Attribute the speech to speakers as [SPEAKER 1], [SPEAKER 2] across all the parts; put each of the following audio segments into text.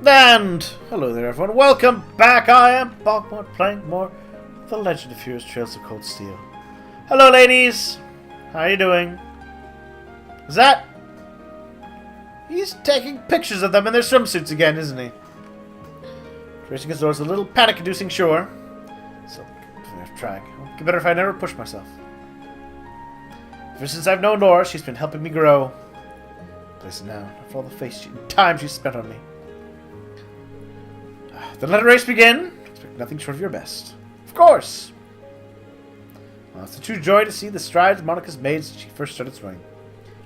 [SPEAKER 1] And hello there, everyone. Welcome back. I am BogMod playing more The Legend of Heroes: Trails of Cold Steel. Hello, ladies. How you doing? Is that? He's taking pictures of them in their swimsuits again, isn't he? Racing his doors a little panic-inducing, sure. So, track. It'd be better if I never push myself. Ever since I've known Laura, she's been helping me grow. Listen now, for all the time she's spent on me. Then let the race begin. Expect nothing short of your best. Of course! Well, it's a true joy to see the strides Monica's made since she first started swimming.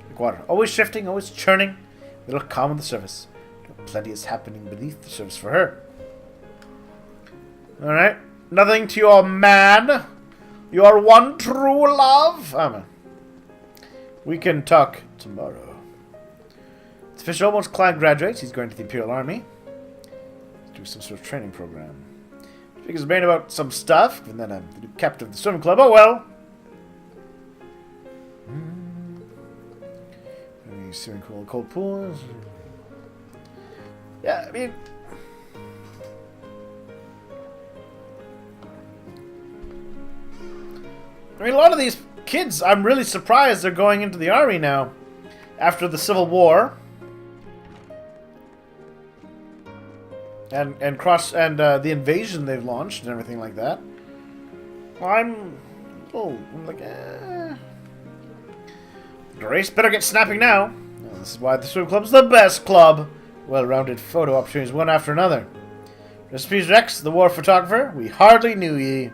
[SPEAKER 1] Like water, always shifting, always churning, a little calm on the surface. Plenty is happening beneath the surface for her. Alright. Nothing to your man. Your one true love. Man. We can talk tomorrow. It's official. Once Clyde graduates, he's going to the Imperial Army. Do some sort of training program. Speaks his brain about some stuff, and then I'm the new captain of the swimming club. Oh well. Swimming pool, cold pools. Yeah, I mean, a lot of these kids, I'm really surprised they're going into the army now after the Civil War. And the invasion they've launched and everything like that. I'm like, The race better get snapping now. Well, this is why the swim club's the best club. Well-rounded photo opportunities one after another. Recipes Rex, the war photographer. We hardly knew ye.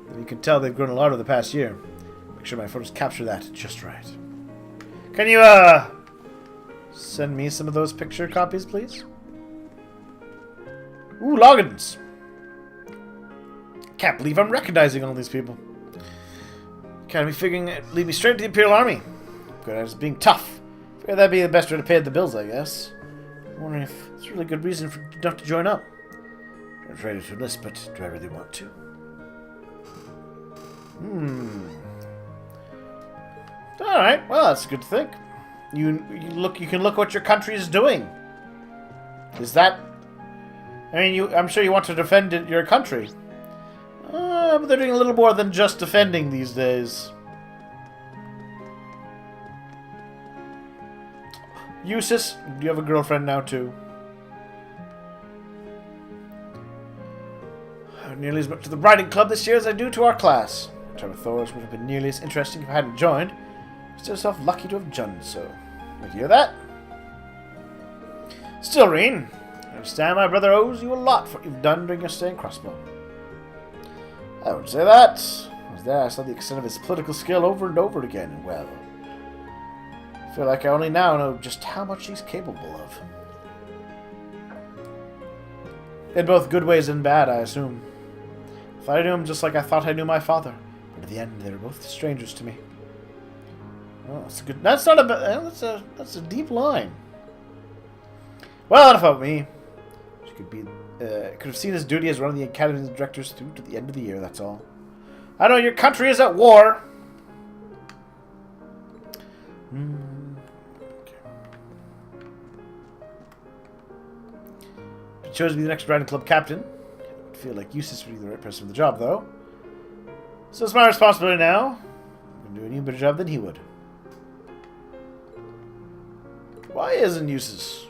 [SPEAKER 1] And you can tell they've grown a lot over the past year. Make sure my photos capture that just right. Can you send me some of those picture copies, please? Ooh, logins! Can't believe I'm recognizing all these people. Academy figuring it'd lead me straight to the Imperial Army. Good as being tough. Figured that'd be the best way to pay the bills, I guess. I'm wondering if it's a really good reason for not to join up. I'm ready to enlist, but do I really want to? Alright, well, that's good to think. You can look what your country is doing. Is that... I mean, I'm sure you want to defend your country. But they're doing a little more than just defending these days. Eustace, do you have a girlfriend now, too? Nearly as much to the riding club this year as I do to our class. Time with Thor's would have been nearly as interesting if I hadn't joined. Consider yourself lucky to have done so. Did you hear that? Still, Reen, I understand my brother owes you a lot for what you've done during your stay in Crossbow. I would say that. I was there, I saw the extent of his political skill over and over again, and well, I feel like I only now know just how much he's capable of. In both good ways and bad, I assume. I thought I knew him just like I thought I knew my father, but in the end, they were both strangers to me. Oh, that's a good. That's not a. That's a deep line. Well, enough about me. She could have seen his duty as one of the Academy's directors through to the end of the year. That's all. I know your country is at war. Okay. If he chose to be the next riding club captain, I feel like Eustace would be the right person for the job, though. So it's my responsibility now. I'm going to do an even better job than he would. Why isn't Eustace?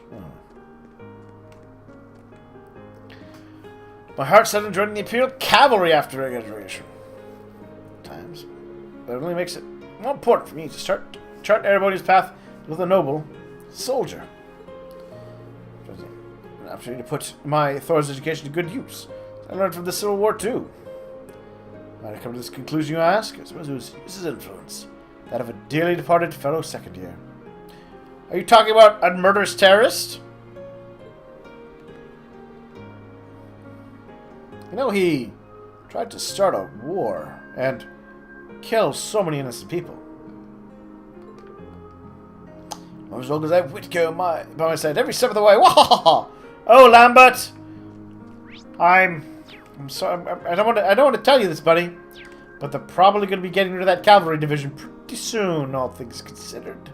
[SPEAKER 1] My heart set on joining the Imperial Cavalry after graduation. Times. But it only makes it more important for me to chart everybody's path with a noble soldier. An opportunity to put my Thor's education to good use. I learned from the Civil War too. Why did I come to this conclusion, you ask? I suppose it was his influence. That of a dearly departed fellow second year. Are you talking about a murderous terrorist? You know, he tried to start a war and kill so many innocent people. As long as I have Whitco by my side every step of the way. Wah! Oh, Lambert! I'm sorry. I don't want to tell you this, buddy, but they're probably going to be getting rid of that cavalry division pretty soon, all things considered.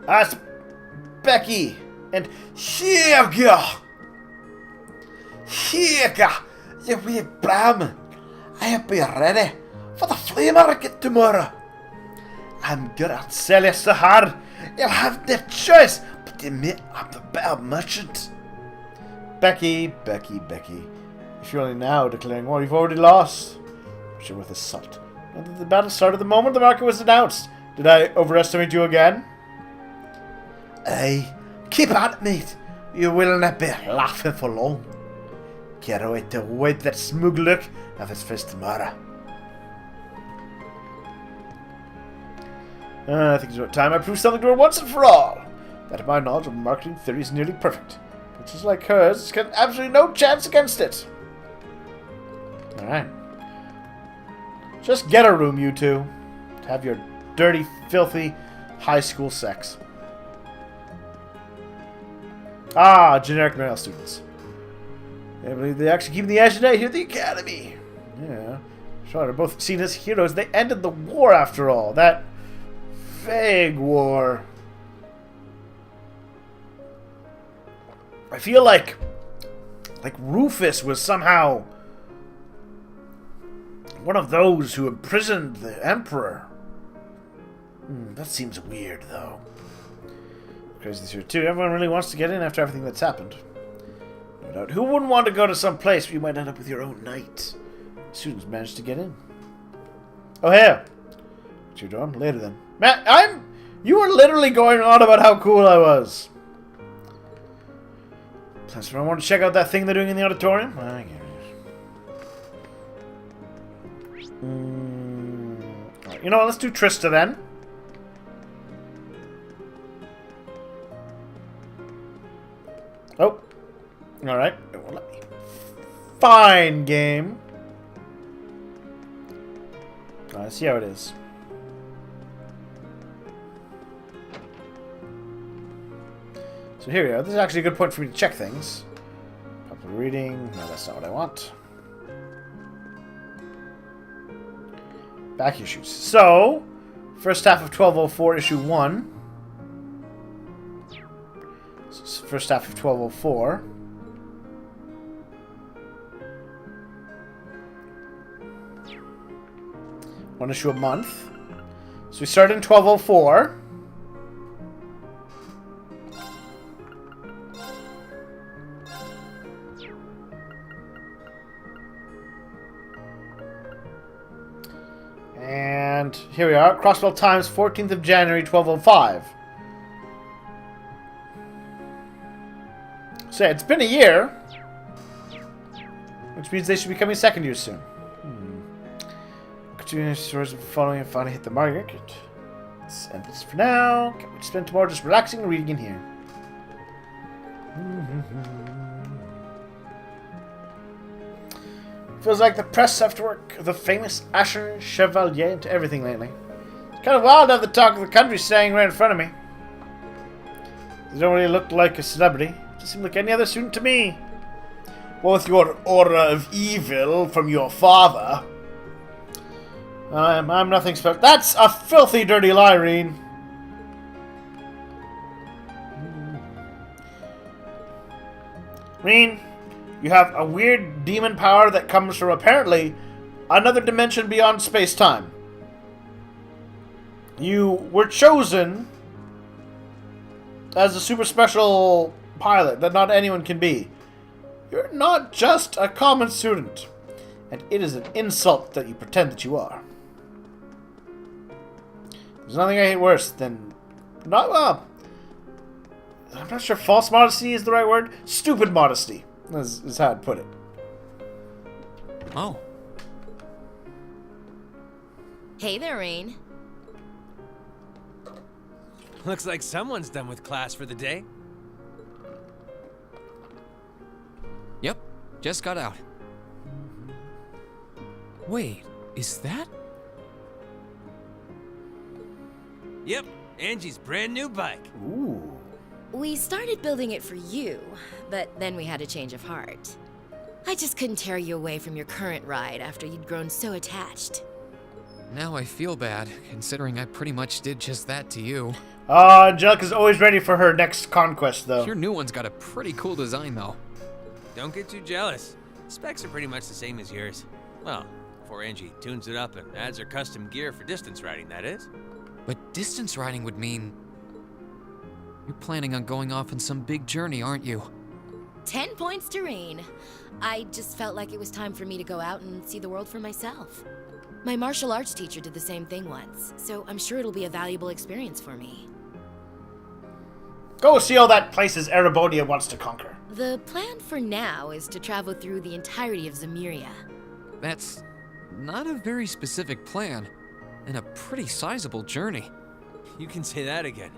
[SPEAKER 1] That's Becky and Hugo. Hugo, you wee Brahmin. I'll be ready for the flea market tomorrow. I'm gonna sell you so hard, you'll have no choice but to meet up the better merchant. Becky. If you're only now declaring war, you've already lost. But you're with a salt. And the battle started the moment the market was announced. Did I overestimate you again? Aye. Keep at it, mate. You will not be laughing for long. Can't wait to wipe that smug look of his face tomorrow. I think it's about time I prove something to her once and for all. That my knowledge of marketing theory is nearly perfect. Which is like hers, has got absolutely no chance against it. Alright. Just get a room, you two. To have your dirty, filthy high school sex. Ah, generic male students. I believe they actually keep the edge tonight here at the academy. Yeah. Sure, they're both seen as heroes. They ended the war after all. That vague war. I feel like Rufus was somehow one of those who imprisoned the Emperor. That seems weird, though. Crazy this year, too. Everyone really wants to get in after everything that's happened. No doubt. Who wouldn't want to go to some place where you might end up with your own knight? Students managed to get in. Oh, hey. What you doing? Later, then. Man, you were literally going on about how cool I was. Plus, I want to check out that thing they're doing in the auditorium. I guess. Right, you know what? Let's do Trista then. Oh. Alright. Well, let me. Fine game. Let's see how it is. So here we are. This is actually a good point for me to check things. Popular reading. No, that's not what I want. Back issues. So, first half of 1204, issue 1. So first half of 1204. One issue a month. So we started in 1204. And here we are, Crossbell Times, 14th of January, 1205. So yeah, it's been a year, which means they should be coming second year soon. Continuing stores following and finally hit the market. Let's end this for now. Can't wait to spend tomorrow just relaxing and reading in here. Feels like the press have to work the famous Asher Chevalier into everything lately. It's kind of wild to have the talk of the country staying right in front of me. They don't really look like a celebrity. Just seem like any other student to me. Well, with your aura of evil from your father. I'm nothing special. That's a filthy, dirty lie, Reen. Reen, you have a weird demon power that comes from, apparently, another dimension beyond space-time. You were chosen as a super special pilot that not anyone can be. You're not just a common student. And it is an insult that you pretend that you are. There's nothing I hate worse than... I'm not sure false modesty is the right word. Stupid modesty is how I'd put it.
[SPEAKER 2] Oh.
[SPEAKER 3] Hey there, Rain.
[SPEAKER 2] Looks like someone's done with class for the day.
[SPEAKER 4] Yep, just got out. Wait, is that?
[SPEAKER 2] Yep, Angie's brand new bike.
[SPEAKER 1] Ooh.
[SPEAKER 3] We started building it for you, but then we had a change of heart. I just couldn't tear you away from your current ride after you'd grown so attached.
[SPEAKER 4] Now I feel bad, considering I pretty much did just that to you.
[SPEAKER 1] Angelica's always ready for her next conquest, though.
[SPEAKER 4] Your new one's got a pretty cool design, though.
[SPEAKER 2] Don't get too jealous. Specs are pretty much the same as yours. Well, before Angie tunes it up and adds her custom gear for distance riding, that is.
[SPEAKER 4] But distance riding would mean... You're planning on going off on some big journey, aren't you?
[SPEAKER 3] 10 points to Reen. I just felt like it was time for me to go out and see the world for myself. My martial arts teacher did the same thing once, so I'm sure it'll be a valuable experience for me.
[SPEAKER 1] Go see all that places Erebonia wants to conquer.
[SPEAKER 3] The plan for now is to travel through the entirety of Zemuria.
[SPEAKER 4] That's not a very specific plan, and a pretty sizable journey.
[SPEAKER 2] You can say that again.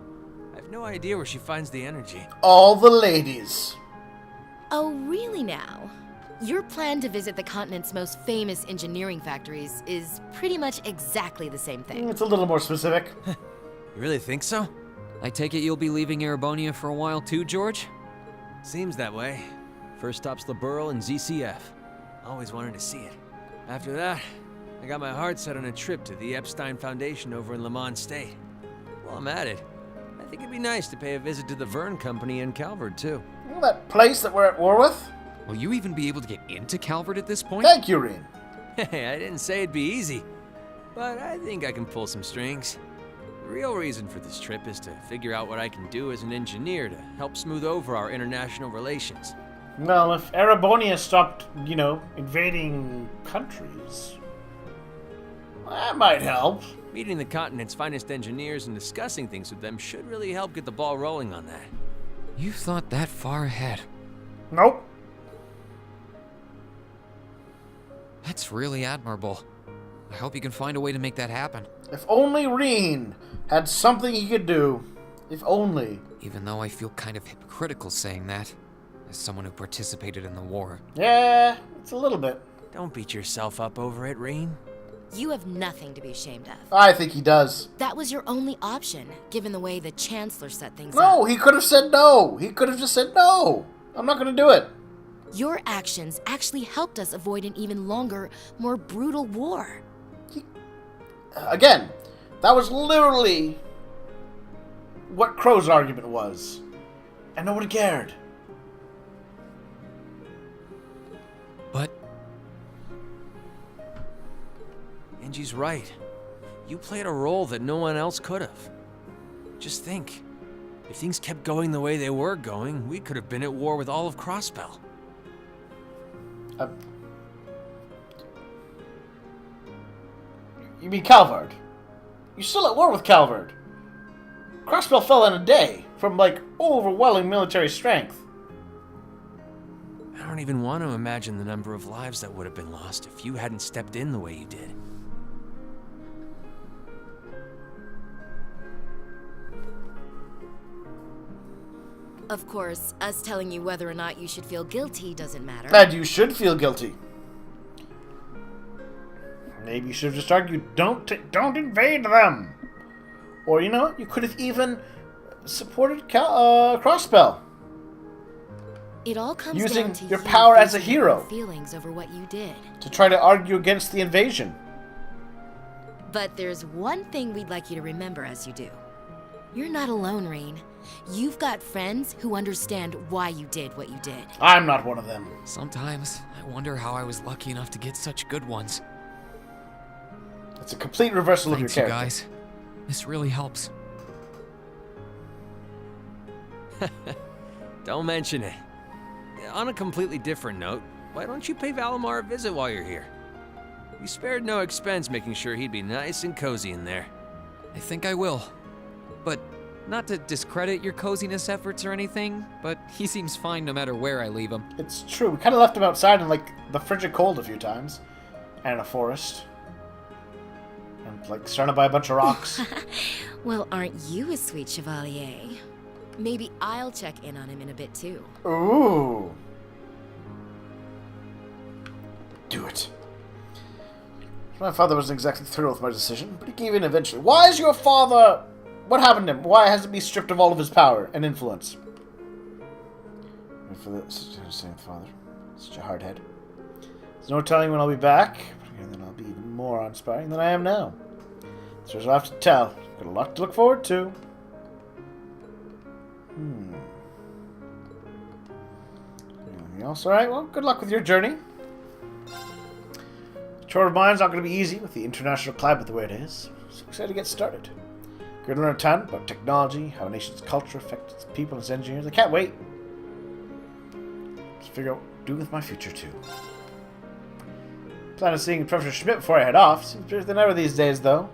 [SPEAKER 2] I have no idea where she finds the energy.
[SPEAKER 1] All the ladies.
[SPEAKER 3] Oh, really now? Your plan to visit the continent's most famous engineering factories is pretty much exactly the same thing.
[SPEAKER 1] It's a little more specific.
[SPEAKER 2] You really think so?
[SPEAKER 4] I take it you'll be leaving Erebonia for a while too, George?
[SPEAKER 2] Seems that way. First stop's the Burl and ZCF. Always wanted to see it. After that, I got my heart set on a trip to the Epstein Foundation over in Le Mans State. While I'm at it, I think it'd be nice to pay a visit to the Verne Company in Calvert, too.
[SPEAKER 1] You know that place that we're at war with?
[SPEAKER 4] Will you even be able to get into Calvert at this point?
[SPEAKER 1] Thank you, Reen.
[SPEAKER 2] Hey, I didn't say it'd be easy, but I think I can pull some strings. The real reason for this trip is to figure out what I can do as an engineer to help smooth over our international relations.
[SPEAKER 1] Well, if Erebonia stopped, invading countries, that might help.
[SPEAKER 2] Meeting the continent's finest engineers and discussing things with them should really help get the ball rolling on that.
[SPEAKER 4] You've thought that far ahead.
[SPEAKER 1] Nope.
[SPEAKER 4] That's really admirable. I hope you can find a way to make that happen.
[SPEAKER 1] If only Reen had something he could do. If only.
[SPEAKER 4] Even though I feel kind of hypocritical saying that, as someone who participated in the war.
[SPEAKER 1] Yeah, it's a little bit.
[SPEAKER 2] Don't beat yourself up over it, Reen.
[SPEAKER 3] You have nothing to be ashamed of.
[SPEAKER 1] I think he does.
[SPEAKER 3] That was your only option, given the way the Chancellor set things
[SPEAKER 1] No,
[SPEAKER 3] up.
[SPEAKER 1] he could have said no. He could have just said no. I'm not going to do it.
[SPEAKER 3] Your actions actually helped us avoid an even longer, more brutal war.
[SPEAKER 1] Again, that was literally what Crow's argument was. And nobody cared.
[SPEAKER 4] But
[SPEAKER 2] Angie's right. You played a role that no one else could have. Just think. If things kept going the way they were going, we could have been at war with all of Crossbell.
[SPEAKER 1] You mean Calvard? You're still at war with Calvard. Crossbell fell in a day from, overwhelming military strength.
[SPEAKER 2] I don't even want to imagine the number of lives that would have been lost if you hadn't stepped in the way you did.
[SPEAKER 3] Of course, us telling you whether or not you should feel guilty doesn't matter.
[SPEAKER 1] And you should feel guilty. Maybe you should have just argued, don't invade them. Or, you know what? You could have even supported Crossbell.
[SPEAKER 3] It all comes
[SPEAKER 1] Using
[SPEAKER 3] down to
[SPEAKER 1] your
[SPEAKER 3] you
[SPEAKER 1] power as a
[SPEAKER 3] facing your
[SPEAKER 1] hero.
[SPEAKER 3] own feelings over what you did.
[SPEAKER 1] To try to argue against the invasion.
[SPEAKER 3] But there's one thing we'd like you to remember as you do. You're not alone, Reen. You've got friends who understand why you did what you did.
[SPEAKER 1] I'm not one of them.
[SPEAKER 4] sometimes I wonder how I was lucky enough to get such good ones.
[SPEAKER 1] It's a complete reversal
[SPEAKER 4] Thanks,
[SPEAKER 1] of your
[SPEAKER 4] you
[SPEAKER 1] character.
[SPEAKER 4] guys. This really helps.
[SPEAKER 2] Don't mention it. On a completely different note, why don't you pay Valimar a visit while you're here? We spared no expense making sure he'd be nice and cozy in there.
[SPEAKER 4] I think I will. But not to discredit your coziness efforts or anything, but he seems fine no matter where I leave him.
[SPEAKER 1] It's true. We kind of left him outside in, the frigid cold a few times. And in a forest. And, surrounded by a bunch of rocks.
[SPEAKER 3] Well, aren't you a sweet chevalier? Maybe I'll check in on him in a bit, too.
[SPEAKER 1] Ooh. Do it. My father wasn't exactly thrilled with my decision, but he gave in eventually. Why is your father... What happened to him? Why has he been stripped of all of his power and influence? For this, saying father, such a hard head. There's no telling when I'll be back, but then I'll be even more uninspiring than I am now. So there's a lot to tell. Got a lot to look forward to. Anything else? Alright, well, good luck with your journey. The chore of mine's not going to be easy with the international climate the way it is. So excited to get started. Going to learn a ton about technology, how a nation's culture affects its people and its engineers. I can't wait. Let's figure out what to do with my future, too. Plan on seeing Professor Schmidt before I head off. Seems better than ever these days, though.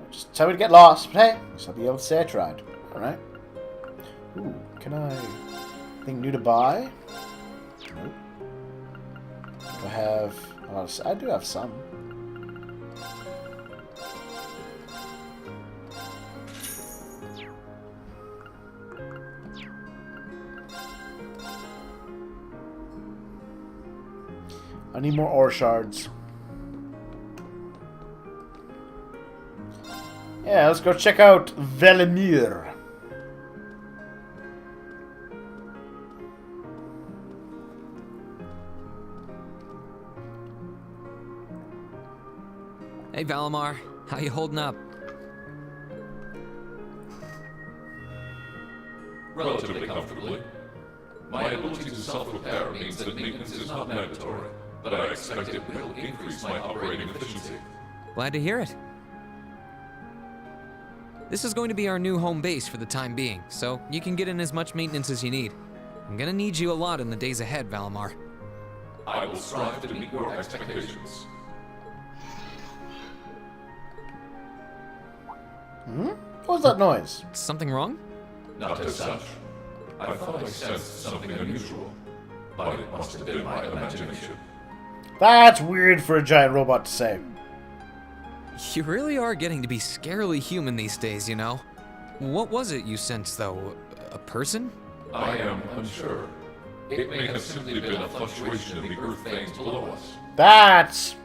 [SPEAKER 1] Just tell me to get lost, but hey, at least I'll be able to say I tried. Alright. Ooh, can I... Anything new to buy? Nope. Do I have... I do have some. I need more ore shards. Yeah, let's go check out Velimir.
[SPEAKER 4] Hey, Valimar. How you holding up?
[SPEAKER 5] Relatively comfortably. My ability to self-repair means that maintenance is not mandatory, but I expect it will increase my operating efficiency.
[SPEAKER 4] Glad to hear it. This is going to be our new home base for the time being, so you can get in as much maintenance as you need. I'm gonna need you a lot in the days ahead, Valimar.
[SPEAKER 5] I will strive to meet your expectations.
[SPEAKER 1] What was that noise?
[SPEAKER 4] Something wrong?
[SPEAKER 5] Not as such. I thought I sensed something unusual, but it must have been my imagination.
[SPEAKER 1] That's weird for a giant robot to say.
[SPEAKER 4] You really are getting to be scarily human these days, you know? What was it you sensed, though? A person?
[SPEAKER 5] I am unsure. It may have simply been a fluctuation in the earth veins below us.
[SPEAKER 1] That's...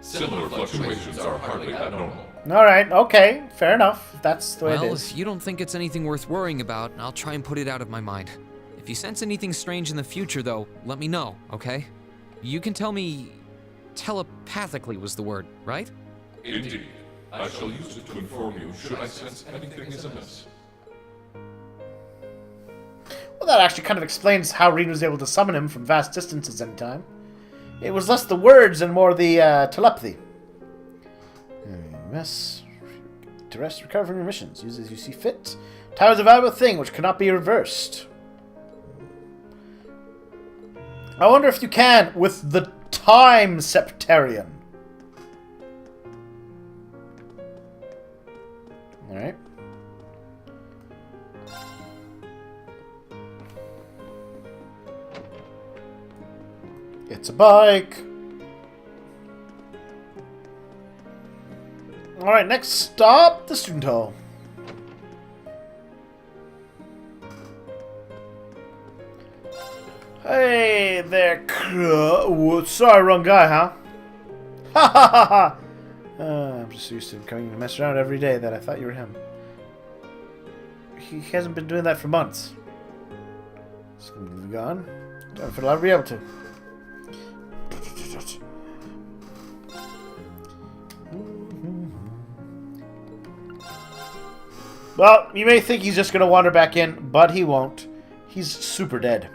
[SPEAKER 5] Similar fluctuations are hardly abnormal.
[SPEAKER 1] Alright, okay, fair enough. That's the way
[SPEAKER 4] Well,
[SPEAKER 1] it is.
[SPEAKER 4] if you don't think it's anything worth worrying about, I'll try and put it out of my mind. If you sense anything strange in the future, though, let me know, okay? You can tell me... telepathically was the word, right?
[SPEAKER 5] Indeed. I shall use it to inform you should I sense anything is amiss.
[SPEAKER 1] Well, that actually kind of explains how Reen was able to summon him from vast distances anytime. It was less the words and more the telepathy. Mess. To rest, recover from your missions. Use as you see fit. Time is a valuable thing which cannot be reversed. I wonder if you can with the Time Septarian. Alright. It's a bike. Alright, next stop, the student hall. Hey there, sorry, wrong guy, huh? Ha ha ha ha! I'm just used to him coming to mess around every day that I thought you were him. He hasn't been doing that for months. He's gonna be gone. Don't know if I'll ever be able to. Well, you may think he's just gonna wander back in, but he won't. He's super dead.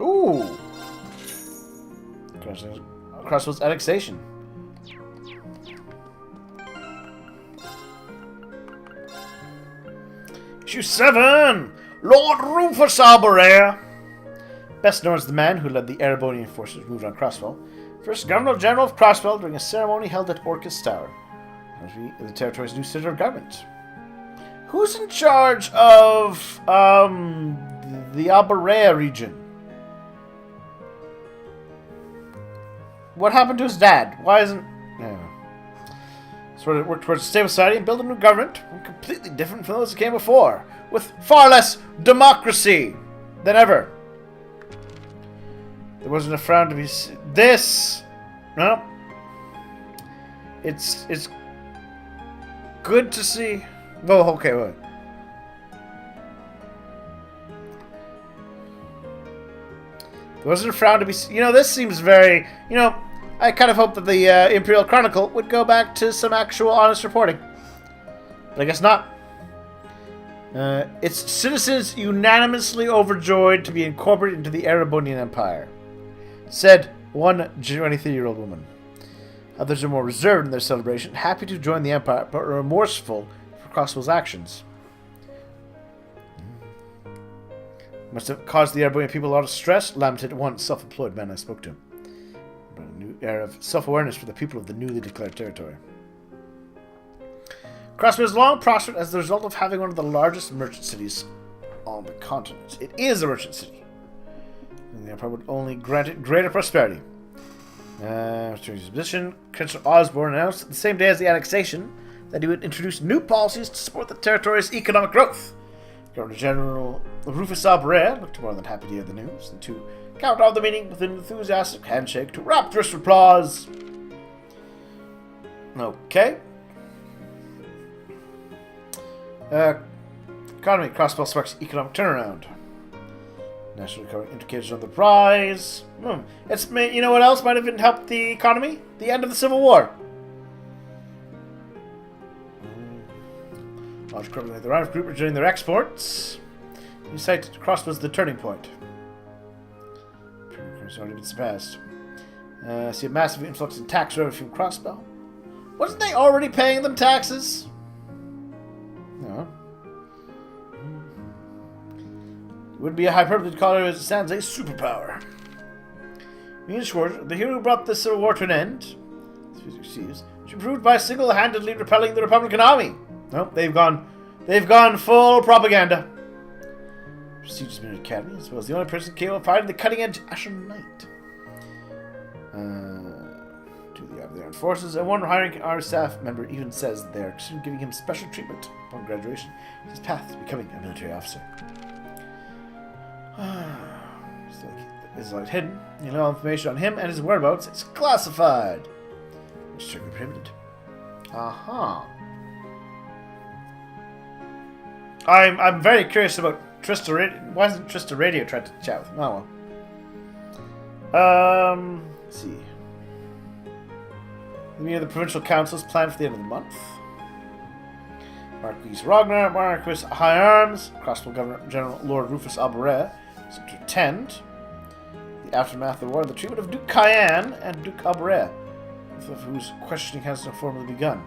[SPEAKER 1] Ooh! Crossroads annexation. Issue 7! Lord Rufus Alburet! Best known as the man who led the Erebonian forces moved on Crossfell. First Governor-General of Crossfell during a ceremony held at Orcus Tower. The territory's new center of government. Who's in charge of, the Alburea region? What happened to his dad? Why isn't... So work towards a stable society and build a new government, completely different from those that came before, with far less democracy than ever. There wasn't a frown to be... This... No. It's good to see... Oh, okay, wait. There wasn't a frown to be... You know, this seems very... You know, I kind of hoped that the Imperial Chronicle would go back to some actual honest reporting. But I guess not. Its citizens unanimously overjoyed to be incorporated into the Erebonian Empire, said one 23-year-old woman. Others are more reserved in their celebration, happy to join the Empire, but remorseful for Crossbell's actions. Must have caused the Erebonian people a lot of stress, lamented one self-employed man I spoke to. But a new era of self-awareness for the people of the newly declared territory. Crossbell has long prospered as the result of having one of the largest merchant cities on the continent. It is a merchant city. And the Empire would only grant it greater prosperity. Returning to his position, Chancellor Osborne announced the same day as the annexation that he would introduce new policies to support the territory's economic growth. Governor General Rufus Aubray looked more than happy to hear the news. The two capped off the meeting with an enthusiastic handshake to rapturous applause. Okay. Economy. Crossbell sparks economic turnaround. National recovery indicators on the rise. You know what else might have helped the economy? The end of the Civil War. Large corporate like the Rhymes Group reducing their exports. You cite Crossbell's the turning point. It's already been surpassed. See a massive influx in tax revenue from Crossbell. Wasn't they already paying them taxes? No. It would be a hyperbole to call it as it stands a superpower. In short, the hero who brought the Civil War to an end, she proved by single-handedly repelling the Republican army. No, they've gone full propaganda. Prestigious military academy, as well as the only person capable of fighting the cutting-edge Asher Knight. To the armed forces, and one hiring our staff member even says that they are giving him special treatment upon graduation. His path to becoming a military officer. It's like hidden. You know, all information on him and his whereabouts is classified. Strictly prohibited. Aha. I'm very curious about Trista Radio. Why hasn't Trista Radio tried to chat with him? Oh well. Let's see. The meeting of the provincial councils planned for the end of the month. Marquis Ragnar, Marquis High Arms, Crossbell Governor General Lord Rufus Aubray is to attend. The aftermath of the war and the treatment of Duke Cayenne and Duke Aubray, of whose questioning has not formally begun.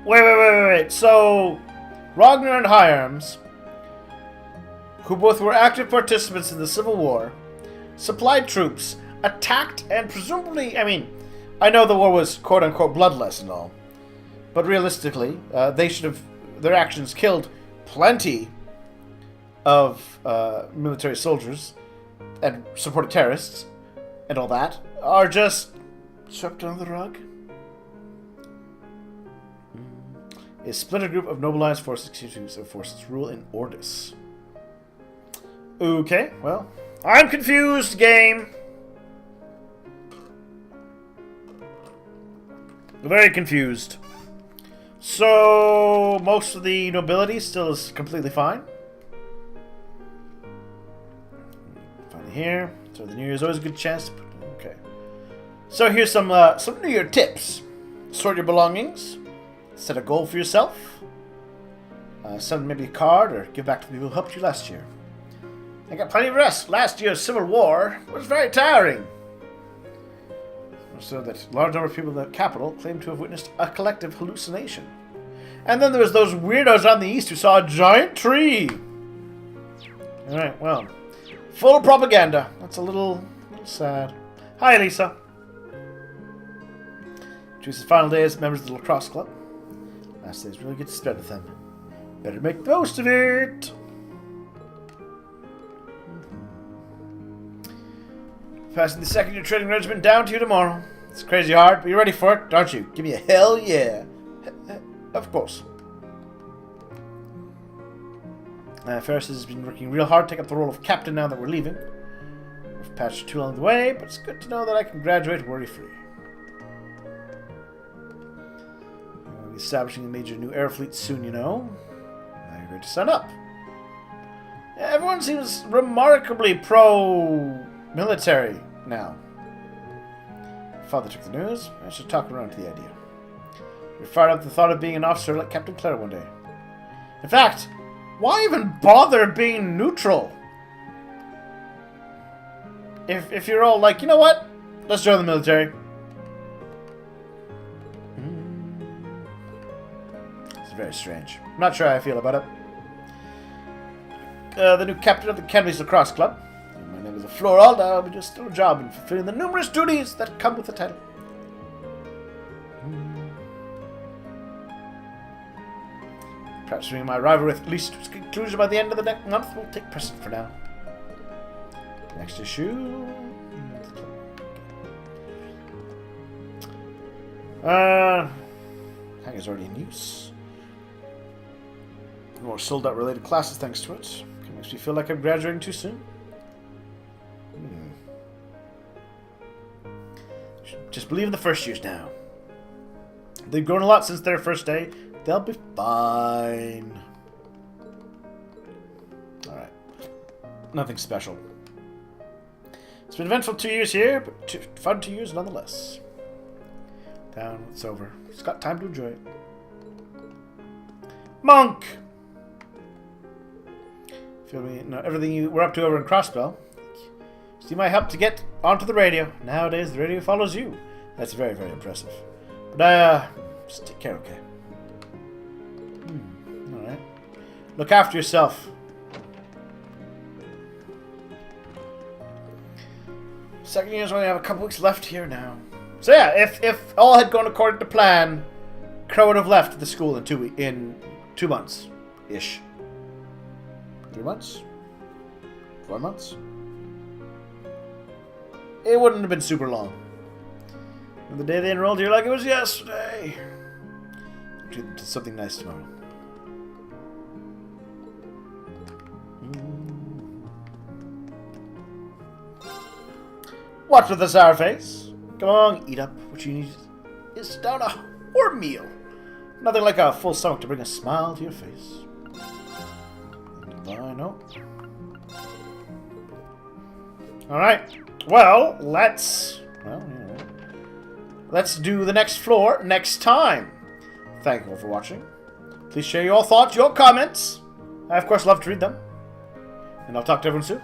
[SPEAKER 1] Wait. So, Ragnar and High Arms, who both were active participants in the Civil War, supplied troops, attacked, and presumably, I know the war was quote-unquote bloodless and all, but realistically, they should have, their actions killed plenty of military soldiers and supported terrorists and all that, are just swept under the rug. A splinter group of Noble Alliance forces continues to forces rule in Ordis. Okay, well, I'm confused, game. Very confused. So, most of the nobility still is completely fine. Finally here. So the New Year is always a good chance to put... Okay. So here's some New Year tips. Sort your belongings. Set a goal for yourself. Send maybe a card or give back to the people who helped you last year. I got plenty of rest. Last year's Civil War was very tiring. So that a large number of people in the capital claim to have witnessed a collective hallucination. And then there was those weirdos on the east who saw a giant tree. Alright, well. Full propaganda. That's a little sad. Hi, Lisa. Choose the final day as members of the lacrosse club. Last days really get to spend with them. Better make the most of it. Passing the second year training regimen down to you tomorrow. It's crazy hard, but you're ready for it, aren't you? Give me a hell yeah. Of course. Ferris has been working real hard to take up the role of captain now that we're leaving. We've patched too along the way, but it's good to know that I can graduate worry-free. We'll be establishing a major new air fleet soon, you know. Now you're ready to sign up. Everyone seems remarkably pro-military now. Father took the news. I should talk around to the idea. You're fired up at the thought of being an officer like Captain Claire one day. In fact, why even bother being neutral? If you're all like, you know what? Let's join the military. It's very strange. I'm not sure how I feel about it. The new captain of the Academy's lacrosse club. My name is Florald. I'll be just doing a job and fulfilling the numerous duties that come with the title. Perhaps bringing my rival with at least to its conclusion by the end of the next month will take precedent for now. Next issue. Hangar's already in use. More sold out related classes thanks to it. It makes me feel like I'm graduating too soon. Just believe in the first years now. They've grown a lot since their first day. They'll be fine. Alright. Nothing special. It's been eventful 2 years here, but fun 2 years nonetheless. Down, it's over. It's got time to enjoy it. Monk! Feel me? No, everything you were up to over in Crossbell. So you might help to get onto the radio. Nowadays, the radio follows you. That's very, very impressive. But just take care, okay? Alright. Look after yourself. Second year's only have a couple weeks left here now. So yeah, if all had gone according to plan, Crow would have left the school in 2 months. Ish. 3 months? 4 months? It wouldn't have been super long. And the day they enrolled here like it was yesterday. Treat them to something nice tomorrow. What with the sour face? Come on, eat up. What you need is to down a warm meal. Nothing like a full stomach to bring a smile to your face. I know. Alright. Well, let's do the next floor next time. Thank you all for watching. Please share your thoughts, your comments. I, of course, love to read them. And I'll talk to everyone soon.